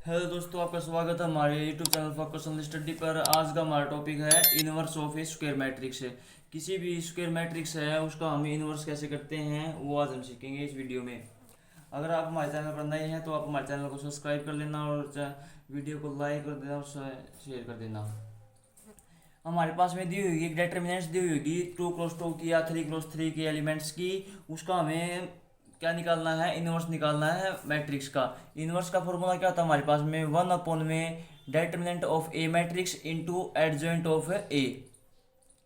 Hello दोस्तों, आपका स्वागत है हमारे YouTube channel focus on study पर। आज का हमारा टॉपिक है inverse of A square matrix है। किसी भी स्क्वायर मैट्रिक्स है उसका हम इनवर्स कैसे करते हैं वो आज हम सीखेंगे इस वीडियो में। अगर आप हमारे चैनल पर नए हैं तो आप हमारे चैनल को सब्सक्राइब कर लेना और वीडियो को लाइक कर देना और शेयर कर देना। हमारे पास में दी हुई एक डिटर्मिनेंट्स दी हुई होगी 2x2 की या 3x3 की एलिमेंट्स की। उसका हमें क्या निकालना है, इनवर्स निकालना है मैट्रिक्स का। इनवर्स का फॉर्मूला क्या था हमारे पास में, 1 में determinant of A matrix into adjoint of A.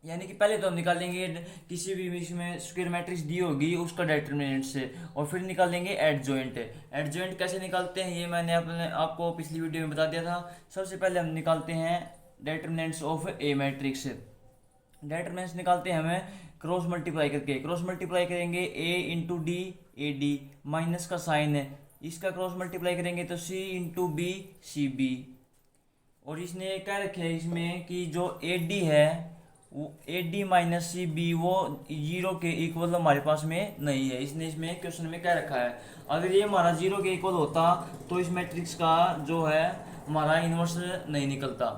यानी कि पहले तो हम निकालेंगे किसी भी इसमें स्क्वायर मैट्रिक्स दी होगी उसका डिटर्मिनेंट से, और फिर निकालेंगे एडजॉइंट। एडजॉइंट कैसे निकालते हैं ये मैंने अपने आपको पिछली वीडियो में बता दिया था। सबसे पहले हम निकालते हैं determinants of A matrix. Determinants निकालते हैं हमें क्रॉस मल्टीप्लाई करके। क्रॉस मल्टीप्लाई करेंगे A into D, A D minus का साइन है, इसका क्रॉस मल्टीप्लाई करेंगे तो C into B, C B. और इसने क्या रखे है इसमें कि जो ए डी है वो A D minus C B वो जीरो के इक्वल हमारे पास में नहीं है। इसने इसमें क्वेश्चन में क्या रखा है, अगर ये हमारा जीरो के इक्वल होता तो इस मैट्रिक्स का जो है हमारा इनवर्स नहीं निकलता।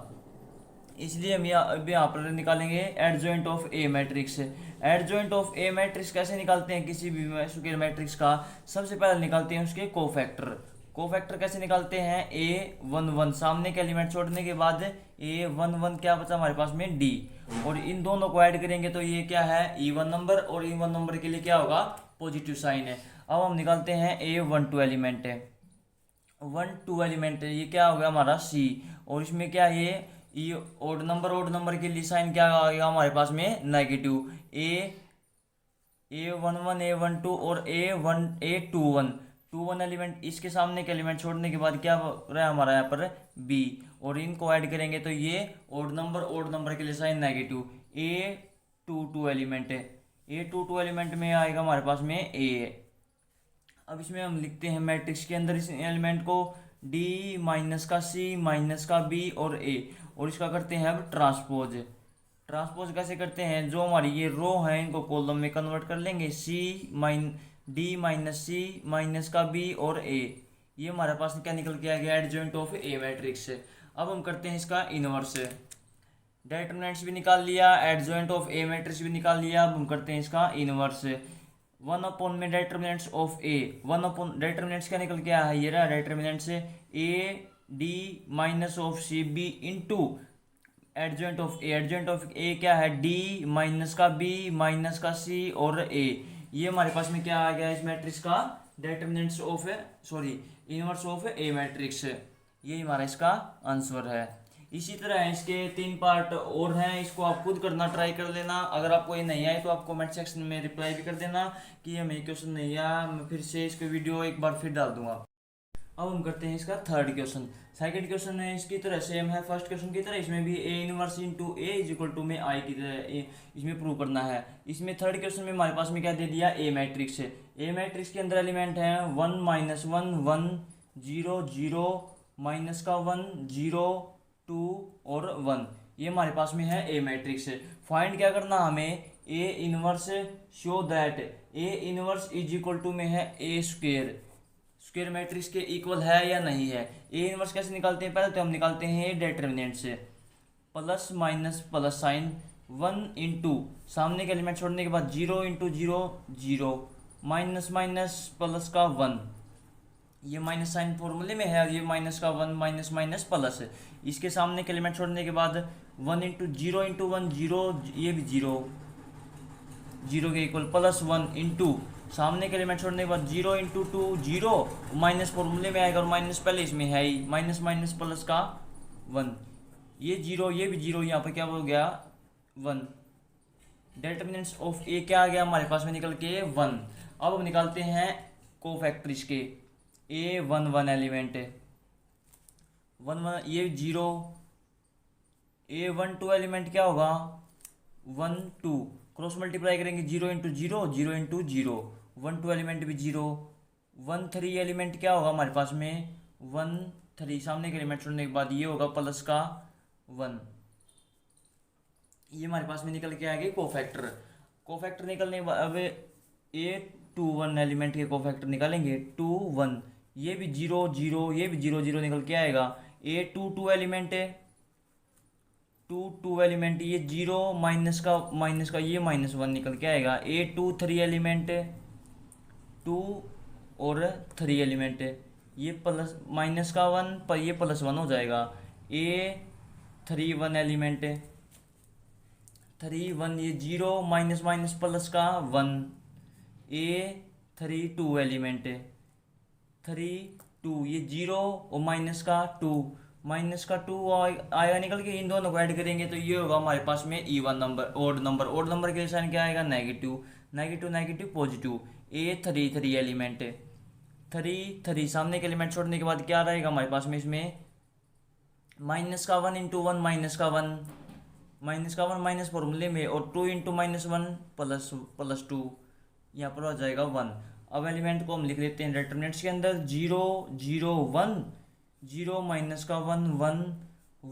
इसलिए हम अभी यहाँ पर निकालेंगे adjoint of A matrix. Adjoint of A matrix कैसे निकालते हैं किसी भी स्क्वायर मैट्रिक्स का, सबसे पहले निकालते हैं उसके कोफैक्टर। कोफैक्टर कैसे निकालते हैं, ए वन वन सामने के एलिमेंट छोड़ने के बाद ए वन वन क्या बचा हमारे पास में डी, और इन दोनों को ऐड करेंगे तो ये क्या है इवन नंबर, और इवन नंबर के लिए क्या होगा पॉजिटिव साइन है। अब हम निकालते हैं ए वन टू एलिमेंट है, वन टू एलिमेंट है, ये क्या हो गया हमारा सी, और इसमें क्या है ये ओड नंबर के लिए साइन क्या आएगा हमारे पास में नेगेटिव। ए वन वन ए वन टू और ए टू वन एलिमेंट, इसके सामने के एलिमेंट छोड़ने के बाद क्या रहा हमारा यहाँ पर बी, और इनको ऐड करेंगे तो ये ओड नंबर के लिए sign negative. A two element है, ए टू एलिमेंट में आएगा हमारे पास में ए। अब इसमें हम लिखते हैं मैट्रिक्स के अंदर इस एलिमेंट को डी माइनस का सी माइनस का बी और ए, और इसका करते हैं अब ट्रांसपोज। ट्रांसपोज कैसे करते हैं, जो हमारी ये रो है इनको कॉलम में कन्वर्ट कर लेंगे, डी माइनस सी माइनस का बी और ए। ये हमारे पास क्या निकल के आ गया एडजॉइंट ऑफ ए मैट्रिक्स। अब हम करते हैं इसका इनवर्स। डिटरमिनेंट्स भी निकाल लिया, एडजॉइंट ऑफ ए मैट्रिक्स भी निकाल लिया, अब हम करते हैं इसका इनवर्स। 1 में डिटरमिनेंट्स ऑफ ए, 1 डिटरमिनेंट्स क्या निकल के आया है, ये रहा determinants A D minus of C B into adjoint of A. Adjoint of A क्या है डी माइनस का बी माइनस का सी और ए। ये हमारे पास में क्या आ गया इस मैट्रिक्स का determinants of inverse of A matrix. ये हमारा इसका आंसर है। इसी तरह इसके 3 पार्ट और हैं, इसको आप खुद करना ट्राई कर लेना। अगर आपको ये नहीं आए तो आप कमेंट सेक्शन में रिप्लाई भी कर देना कि हमें क्वेश्चन नहीं आया, मैं फिर से इसको वीडियो एक बार फिर डाल दूंगा। अब हम करते हैं इसका थर्ड क्वेश्चन। सेकंड क्वेश्चन है इसकी तरह सेम है फर्स्ट क्वेश्चन की तरह, इसमें भी A inverse into A is equal to में आई की तरह इसमें प्रूव करना है। इसमें थर्ड क्वेश्चन में हमारे पास में क्या दे दिया ए मैट्रिक्स है। ए मैट्रिक्स के अंदर एलिमेंट है 1 माइनस 1 1 0 0 माइनस का 1 0 2 और 1। ये हमारे पास में है ए मैट्रिक्स। फाइंड क्या करना हमें, A inverse show that A inverse is equal to में है ए स्क्वेयर, स्क्वायर मैट्रिक्स के इक्वल है या नहीं है। ए इनवर्स कैसे निकालते हैं, पहले तो हम निकालते हैं डिटरमिनेंट से, plus minus plus sign 1 into सामने के एलिमेंट छोड़ने के बाद 0 इंटू 0 0 माइनस माइनस प्लस का 1, ये माइनस साइन फॉर्मूले में है, और ये माइनस का 1 माइनस माइनस प्लस है। इसके सामने के एलिमेंट छोड़ने के बाद 1 इंटू 0 इंटू 1 0, ये भी 0 0 के इक्वल, प्लस 1 इंटू सामने के एलिमेंट छोड़ने के बाद 0 इंटू 2 0 माइनस फॉर्मूले में आएगा, और माइनस पहले इसमें है ही, माइनस माइनस प्लस का 1, ये 0 ये भी 0, यहाँ पर क्या हो गया 1। डिटरमिनेंट्स ऑफ ए क्या आ गया हमारे पास में निकल के 1। अब हम निकालते हैं कोफैक्टर्स के। ए वन वन एलिमेंट है 1 1, ये 0। ए वन टू एलिमेंट क्या होगा 1 2, क्रॉस मल्टीप्लाई करेंगे 0 इंटू 0 0 इंटू 0, 1 2 एलिमेंट भी 0। 1 3 एलिमेंट क्या होगा हमारे पास में 1 3, सामने के एलिमेंट छोड़ने के बाद ये होगा प्लस का 1। ये हमारे पास में निकल के आएगा कोफैक्टर। कोफैक्टर निकलने के बाद अब ए 2 1 एलिमेंट के कोफैक्टर निकालेंगे 2 1, ये भी जीरो जीरो, ये भी जीरो जीरो निकल के आएगा। ए टू एलिमेंट है, टू एलिमेंट, ये जीरो माइनस का ये -1 निकल के आएगा। ए टू 3 एलिमेंट है, 2 और 3 एलिमेंट है, ये प्लस माइनस का 1 पर ये +1 हो जाएगा। ए 3 1 एलिमेंट है, 3 1, ये जीरो माइनस माइनस प्लस का 1। ए 3 2 एलिमेंट है, 3 2, ये जीरो और माइनस का 2, आएगा निकल के। इन दोनों को ऐड करेंगे तो ये होगा हमारे पास में even number, odd number. Odd number के साइन क्या आएगा? Negative, negative negative positive. A 3 element है, 3 सामने के एलिमेंट छोड़ने के बाद क्या रहेगा हमारे पास में? इसमें माइनस का 1 इंटू 1 माइनस का 1 माइनस फॉर्मूले में, और 2 इंटू -1 +2, यहाँ पर हो जाएगा 1। अब एलिमेंट को हम लिख लेते हैं डिटरमिनेंट्स के अंदर, 0 0 1, 0 माइनस का 1 1,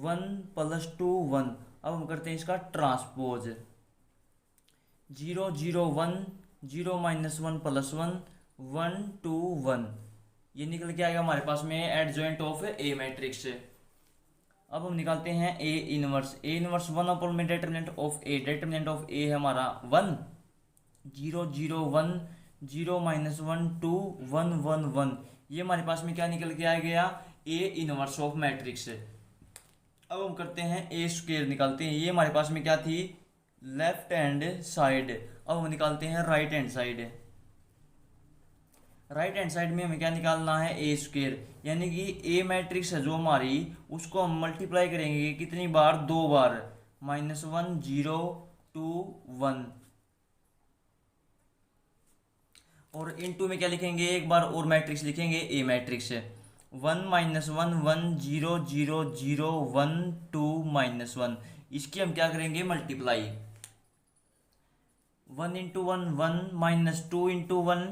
1 +2 1। अब हम करते हैं इसका ट्रांसपोज, 0 0 1, 0 -1 +1, 1 2 1, ये निकल के आएगा हमारे पास में एडजॉइंट ऑफ ए मैट्रिक्स। अब हम निकालते हैं A inverse. A inverse 1 upon में determinant of A, determinant of A है हमारा 1, 0 0 1, 0 -1 2 1 1 1, ये हमारे पास में क्या निकल के आ गया? A inverse of matrix. अब हम करते हैं ए स्क्वायर निकालते हैं। ये हमारे पास में क्या थी? Left hand side. अब हम निकालते हैं right hand side. Right hand side में हमें क्या निकालना है? ए स्क्वायर, यानी कि ए मैट्रिक्स है जो हमारी, उसको हम मल्टीप्लाई करेंगे कितनी बार? 2 बार, -1 0 2 1, और इनटू में क्या लिखेंगे? एक बार और मैट्रिक्स लिखेंगे, ए मैट्रिक्स 1 -1 1 0 0 0 1 2 -1। इसकी हम क्या करेंगे? Multiply, 1 into 1 1, -2 into 1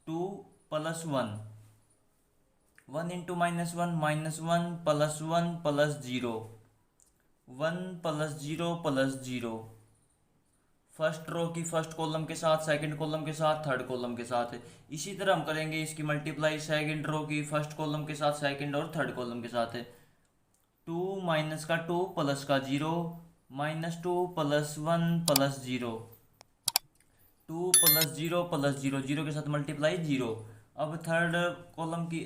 2 +1, 1 into -1 -1 +1 +0, 1 +0 +0। First row की फर्स्ट कॉलम के साथ, सेकंड कॉलम के साथ, थर्ड कॉलम के साथ। इसी तरह हम करेंगे इसकी मल्टीप्लाई सेकंड रो की फर्स्ट कॉलम के साथ, सेकंड और थर्ड कॉलम के साथ। 2 माइनस का 2 प्लस का 0, -2 +1 +0, 2 +0 +0, 0 के साथ मल्टीप्लाई 0। अब थर्ड कॉलम की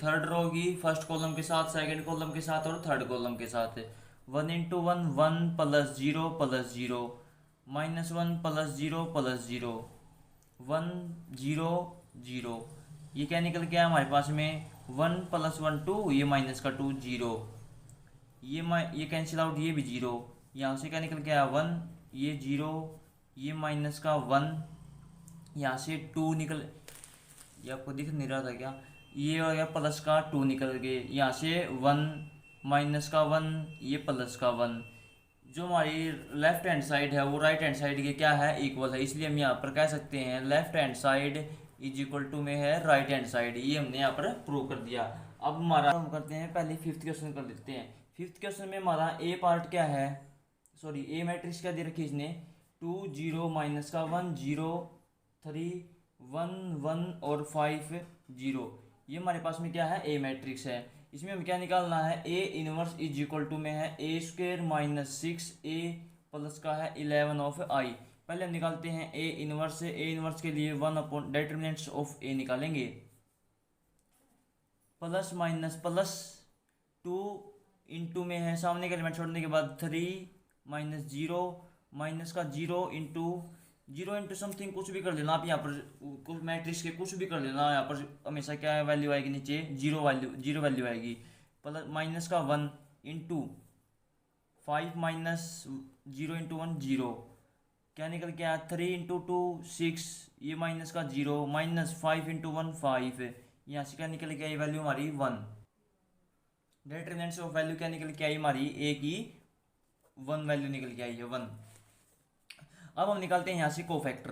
थर्ड रो की फर्स्ट कॉलम के साथ, सेकंड कॉलम के साथ और थर्ड कॉलम के साथ। 1 इंटू 1 1 +0 +0, -1 +0 +0, 1 0 0, ये क्या निकल गया हमारे पास में? 1 + 1 2, ये माइनस का 2 0, ये कैंसिल आउट, ये भी 0, यहाँ से क्या निकल गया? 1, ये 0, ये माइनस का 1, यहाँ से 2 निकल, ये आपको दिख नहीं रहा था क्या? ये हो गया प्लस का 2 निकल गए, यहाँ से 1 माइनस का 1, ये प्लस का 1। जो हमारी लेफ्ट हैंड साइड है वो राइट हैंड साइड के क्या है? इक्वल है, इसलिए हम यहाँ पर कह सकते हैं left hand side is equal to में है राइट हैंड साइड। ये हमने यहाँ पर प्रूव कर दिया। अब हमारा हम करते हैं, पहले फिफ्थ क्वेश्चन कर लेते हैं। फिफ्थ क्वेश्चन में हमारा ए पार्ट क्या है? ए मैट्रिक्स क्या दे रखी है इसने? 2 0 माइनस का 1 0 3 1 1 और 5 0, ये हमारे पास में क्या है? ए मैट्रिक्स है। इसमें हम क्या निकालना है? A inverse is equal to में है ए स्क्वायर -6 ए प्लस का है 11 ऑफ आई। पहले हम निकालते हैं ए इनवर्स से। ए इनवर्स के लिए 1 अपॉन डिटरमिनेंट्स ऑफ ए निकालेंगे, प्लस माइनस प्लस 2 इंटू में है सामने के एलिमेंट छोड़ने के बाद 3 -0 माइनस का 0 इंटू समथिंग, कुछ भी कर लेना आप यहाँ पर, कुछ मैट्रिक्स के कुछ भी कर लेना। यहाँ पर हमेशा क्या है वैल्यू आएगी? नीचे जीरो वैल्यू आएगी। प्लस माइनस का 1 इंटू 5 -0 इंटू 1 0, क्या निकल के आया? 3 इंटू 2 6, ये माइनस का 0 -5 इंटू 1 5, यहाँ से क्या निकल के आई वैल्यू हमारी 1। डिटरमिनेंट्स ऑफ वैल्यू क्या निकल के आई हमारी? ए की 1 वैल्यू निकल के आई है 1। अब हम निकालते हैं यहाँ से cofactor.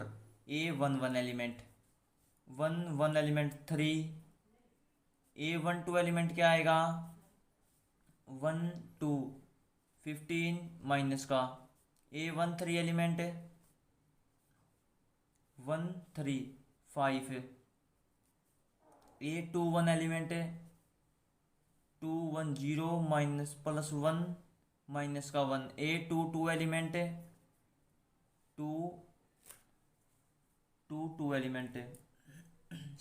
A 1 1 element, 1 1 element 3, A 1 2 element क्या आएगा? 1 2 15 माइनस का, A 1 3 element 1 3 5, A two one element है, 2 1 0 माइनस प्लस 1 माइनस का 1। ए टू एलिमेंट है, 2 2 एलिमेंट है,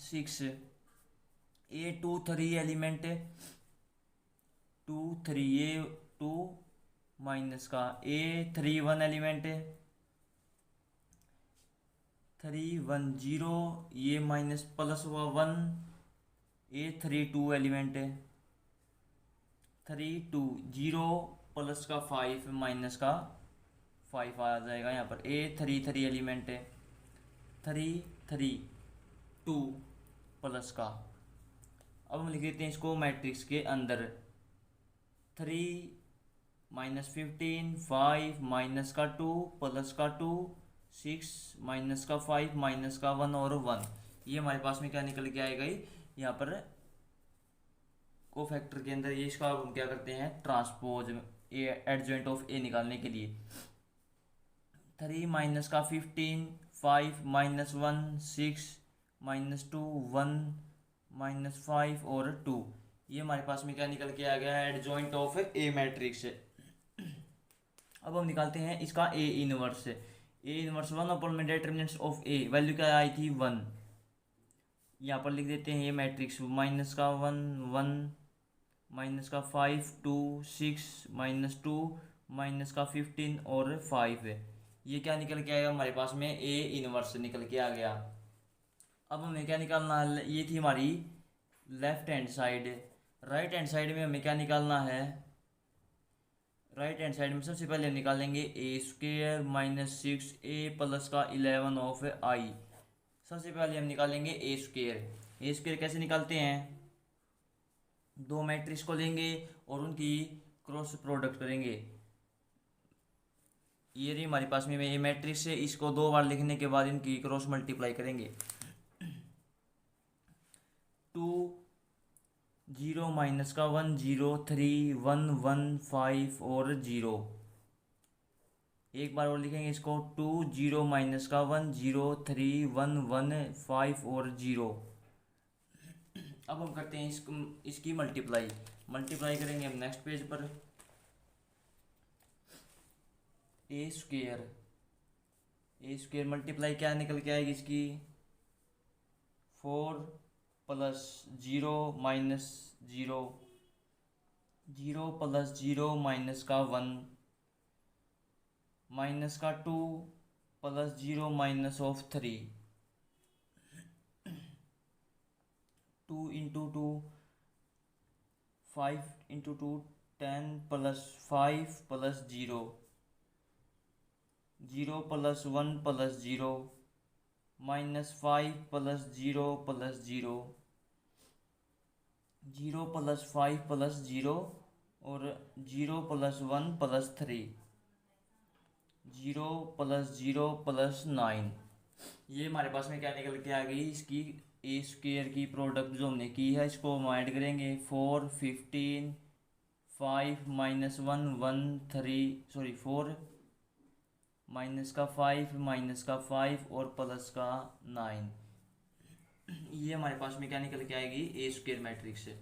6। ए 3 एलिमेंट है, 2 3 ये 2 माइनस का। ए 1 एलिमेंट है, 3 1 0 ये माइनस प्लस हुआ 1। ए 2 एलिमेंट है, 3 2 0 प्लस का 5 माइनस का 5 आ जाएगा यहाँ पर। ए 3 एलिमेंट है, 3 2 प्लस का। अब हम लिख देते हैं इसको मैट्रिक्स के अंदर। 3 -15 5 माइनस का 2 प्लस का 2 6 माइनस का 5 माइनस का 1 और 1। ये हमारे पास में क्या निकल के आएगा यहाँ पर को फैक्टर के अंदर। ये इसका हम क्या करते हैं ट्रांसपोज ए एडजॉइंट ऑफ ए निकालने के लिए। 3 माइनस का 15 5 माइनस 1 6 माइनस 2 1 माइनस 5 और 2। ये हमारे पास में क्या निकल के आ गया है एडजॉइंट ऑफ ए मैट्रिक्स। अब हम निकालते हैं इसका ए इनवर्स। ए इनवर्स 1 में डिटरमिनेंट्स ऑफ ए वैल्यू क्या आई थी 1। यहाँ पर लिख देते हैं ये मैट्रिक्स माइनस का 1 1 माइनस का 5 2 6 माइनस 2 माइनस का 15 और 5 है। ये क्या निकल के आएगा हमारे पास में ए इनवर्स निकल के आ गया। अब हमें क्या निकालना है, ये थी हमारी left hand side. Right hand side में हमें क्या निकालना है, राइट हैंड साइड में सबसे पहले हम निकालेंगे A² माइनस 6 A प्लस का 11 ऑफ आई। सबसे पहले हम निकालेंगे A² कैसे निकालते हैं, दो मैट्रिक्स को लेंगे और उनकी क्रॉस प्रोडक्ट करेंगे। ये रही हमारे पास में ये मैट्रिक्स है, इसको 2 बार लिखने के बाद इनकी क्रॉस मल्टीप्लाई करेंगे। 2 0 माइनस का 1 0 3 1 1 5 और 0। एक बार और लिखेंगे इसको 2 0 माइनस का 1 0 3 1 1 5 और 0। अब हम करते हैं इसकी मल्टीप्लाई करेंगे हम नेक्स्ट पेज पर। ए स्क्वेयर मल्टीप्लाई क्या निकल के आएगी इसकी 4 प्लस 0 माइनस 0 0 प्लस 0 माइनस का 1 माइनस का 2 plus 0 minus of 3 2 into 2 5 into 2 10 plus 5 plus 0 0 plus 1 plus 0 minus 5 plus 0 plus 0 0 plus 5 plus 0 और 0 प्लस 1 प्लस 3 0 प्लस 0 प्लस 9। ये हमारे पास में क्या निकल के आ गई इसकी ए स्क्वेयर की प्रोडक्ट जो हमने की है, इसको हम ऐड करेंगे 4 15 5 माइनस 1 1 3 सॉरी 4 माइनस का 5 माइनस का 5 और प्लस का 9। ये हमारे पास में क्या निकल के आएगी ए स्क्वेयर मैट्रिक्स से।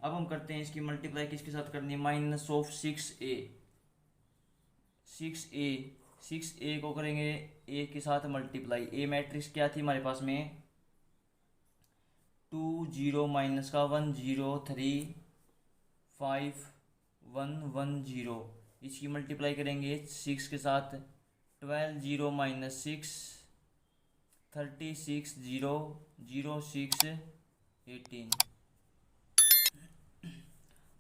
अब हम करते हैं इसकी मल्टीप्लाई किसके साथ करनी है, माइनस ऑफ 6a को करेंगे ए के साथ मल्टीप्लाई। ए मैट्रिक्स क्या थी हमारे पास में 2 0 माइनस का 1 0 3 5 1 1 0। इसकी मल्टीप्लाई करेंगे 6 के साथ 12 0 माइनस 6 36 0 0 6 18।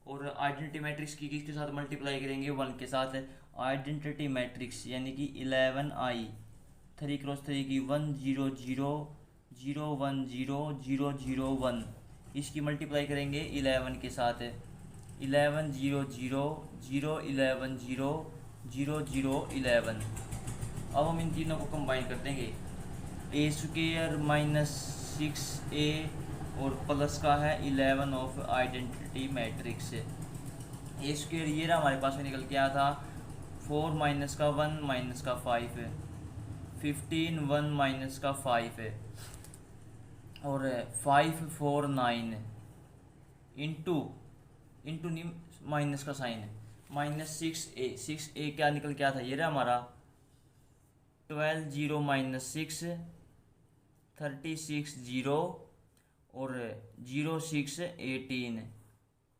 और आइडेंटिटी मैट्रिक्स की किसके साथ मल्टीप्लाई करेंगे 1 के साथ। आइडेंटिटी मैट्रिक्स यानी कि 11i 3 क्रॉस 3 की 1 0 0 0 1 0 0 0 1। इसकी मल्टीप्लाई करेंगे 11 के साथ 11 0 0 0 11 0 0 0 11। अब हम इन तीनों को कंबाइन कर देंगे ए स्क्वेयर माइनस 6a और प्लस का है 11 of identity matrix. A square ये रहा हमारे पास में निकल के आया था 4 माइनस का 1 माइनस का 5 है 15 1 माइनस का 5 है। और 549 इंटू इंटू नहीं, माइनस का साइन है, -6a। 6a क्या निकल के आया था, ये रहा हमारा 12 0 -6 36 0 और 06 18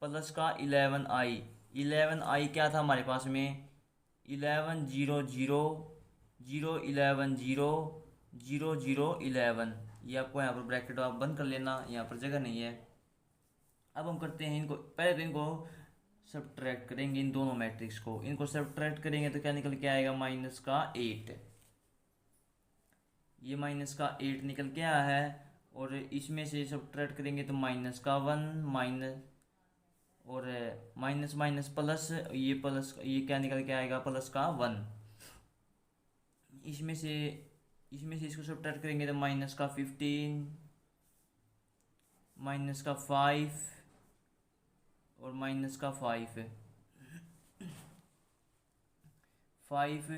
प्लस का 11i। 11i क्या था हमारे पास में, 11 0 0 0 11 0 0 0 11। ये आपको यहाँ पर ब्रैकेट आप बंद कर लेना, यहाँ पर जगह नहीं है। अब हम करते हैं इनको, पहले तो इनको सब्ट्रैक्ट करेंगे, इन दोनों मैट्रिक्स को इनको सब्ट्रैक्ट करेंगे तो क्या निकल के आएगा, -8। ये -8 निकल के आया है। और इसमें से सब्ट्रैक्ट करेंगे तो -1 माइनस और माइनस माइनस प्लस, ये प्लस, ये क्या निकल के आएगा, +1। इसमें से इसको सब्ट्रैक्ट करेंगे तो -15 -5 और -5 5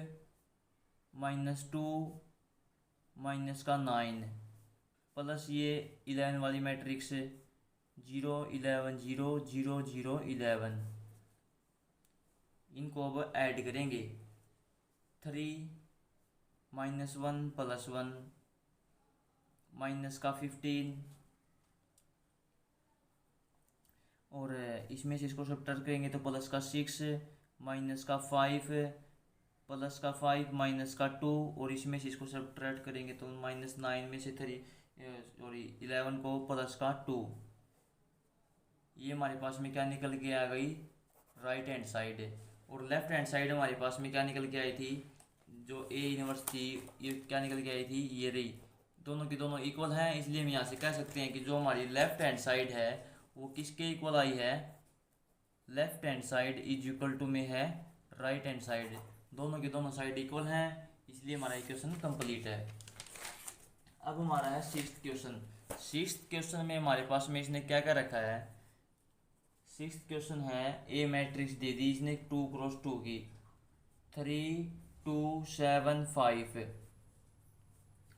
-2 -9 प्लस ये 11 वाली मैट्रिक्स 0 11 0 0 0 11। इनको अब ऐड करेंगे, 3 -1 +1 -15 और इसमें से इसको सब्ट्रैक्ट करेंगे तो +6 -5 +5 -2 और इसमें से इसको सब्ट्रैक्ट करेंगे तो -9 में से 3 सॉरी 11 को +2। ये हमारे पास में क्या निकल के आ गई, राइट हैंड साइड। और लेफ्ट हैंड साइड हमारे पास में क्या निकल के आई थी, जो ए इनवर्स थी, ये क्या निकल के आई थी, ये रही। दोनों की दोनों इक्वल हैं, इसलिए हम यहाँ से कह सकते हैं कि जो हमारी लेफ्ट हैंड साइड है वो किसके इक्वल आई है, left hand side is equal to में है राइट हैंड साइड। दोनों की दोनों साइड इक्वल हैं, इसलिए हमारा इक्वेशन कंप्लीट है। अब हमारा है सिक्स्थ क्वेश्चन। सिक्स्थ क्वेश्चन में हमारे पास में इसने क्या क्या रखा है, सिक्स्थ क्वेश्चन है, ए मैट्रिक्स दे दी इसने 2 × 2 की, 3 2 7 5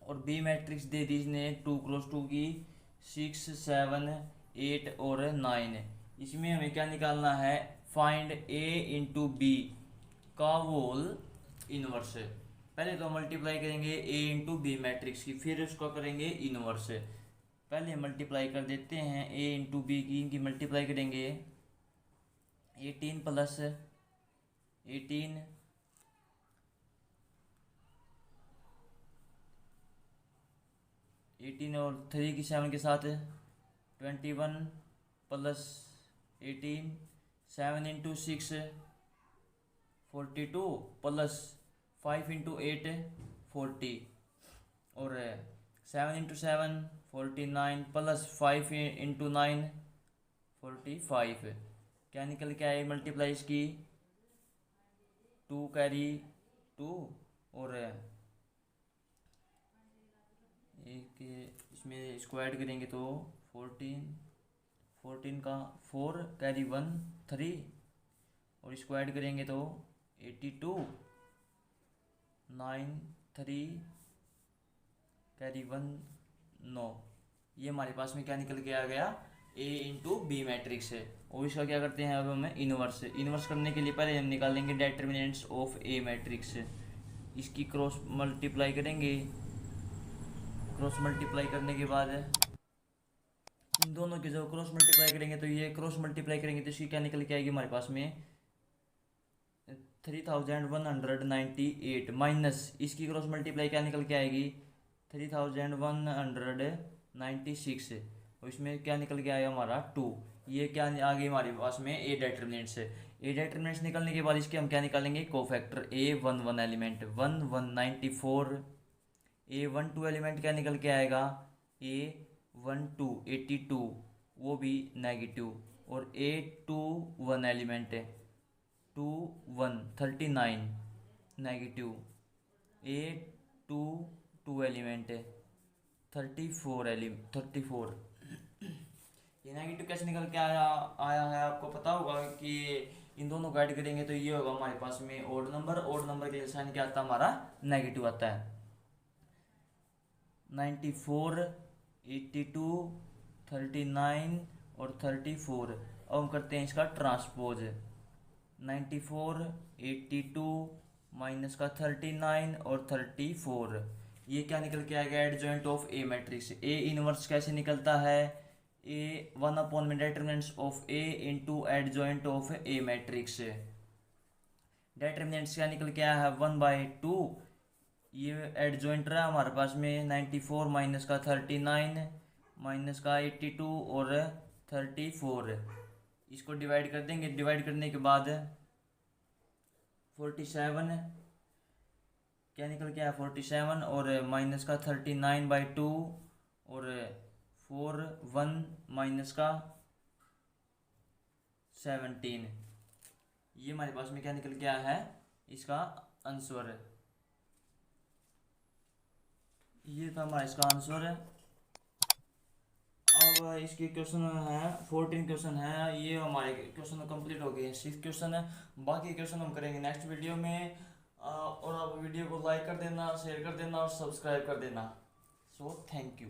और बी मैट्रिक्स दे दी इसने 2 × 2 की, 6 7 8 और 9। इसमें हमें क्या निकालना है, फाइंड ए इंटू बी का होल इनवर्स। पहले तो मल्टीप्लाई करेंगे ए इंटू बी मैट्रिक्स की, फिर उसका करेंगे इनवर्स। पहले मल्टीप्लाई कर देते हैं ए इंटू बी की, इनकी मल्टीप्लाई करेंगे 18 + 18 18 और 3 की 7 के साथ 21 + 18 7 × 6 42 + 5 × 8 40 और 7 × 7 49 + 5 × 9 45। क्या निकल के आए मल्टीप्लाई इसकी, 2 कैरी 2 और एक इसमें स्क्वायर करेंगे तो 14 का 4 कैरी 1 3 और स्क्वायर करेंगे तो 82 9 3 कैरी 1 9। ये हमारे पास में क्या निकल के आ गया, ए इंटू बी मैट्रिक्स है। और इसका क्या करते हैं अब हमें इन्वर्स करने के लिए पहले हम निकालेंगे डिटर्मिनेंट्स ऑफ ए मैट्रिक्स। इसकी क्रॉस मल्टीप्लाई करेंगे, क्रॉस मल्टीप्लाई करने के बाद इन दोनों की जब क्रॉस मल्टीप्लाई करेंगे तो ये क्रॉस मल्टीप्लाई करेंगे तो इसकी क्या निकल के आएगी हमारे पास में 3198 माइनस इसकी क्रॉस मल्टीप्लाई क्या निकल के आएगी 3196 और इसमें क्या निकल के आएगा हमारा 2। ये क्या आ गई हमारे पास में ए डिटरमिनेंट्स है। ए डिटरमिनेंट्स निकलने के बाद इसके हम क्या निकालेंगे, cofactor A11 element 1194, A12 element क्या निकल के आएगा A12 82 वो भी नेगेटिव और A21 एलिमेंट है 21 39 नेगेटिव, A22 एलिमेंट है 34 ये नेगेटिव कैसे निकल के आया है आपको पता होगा कि इन दोनों को ऐड करेंगे तो ये होगा हमारे पास में ओड नंबर के लिए साइन क्या आता है हमारा नेगेटिव आता है। 94 82, 39 और 34। अब हम करते हैं इसका ट्रांसपोज। 94, 82 माइनस का 39 और 34, ये क्या निकल के आएगा? Adjoint of A matrix. A inverse कैसे निकलता है? ए 1 में determinants of A into adjoint of A matrix. Determinants क्या निकल के आया है? 1/2। ये एडजॉइंट रहा हमारे पास में 94 माइनस का 39 माइनस का 82 और 34। इसको डिवाइड कर देंगे। डिवाइड करने के बाद 47 क्या निकल के आया? 47 और माइनस का 39/2 और 1 माइनस का 17। ये हमारे पास में क्या निकल के आया है? इसका आंसर है। ये था हमारा इसका आंसर है। अब इसके क्वेश्चन है 14 क्वेश्चन है। ये हमारे क्वेश्चन कंप्लीट हो गए हैं। 6 क्वेश्चन है, बाकी क्वेश्चन हम करेंगे नेक्स्ट वीडियो में। और आप वीडियो को लाइक कर देना, शेयर कर देना और सब्सक्राइब कर देना। So thank you.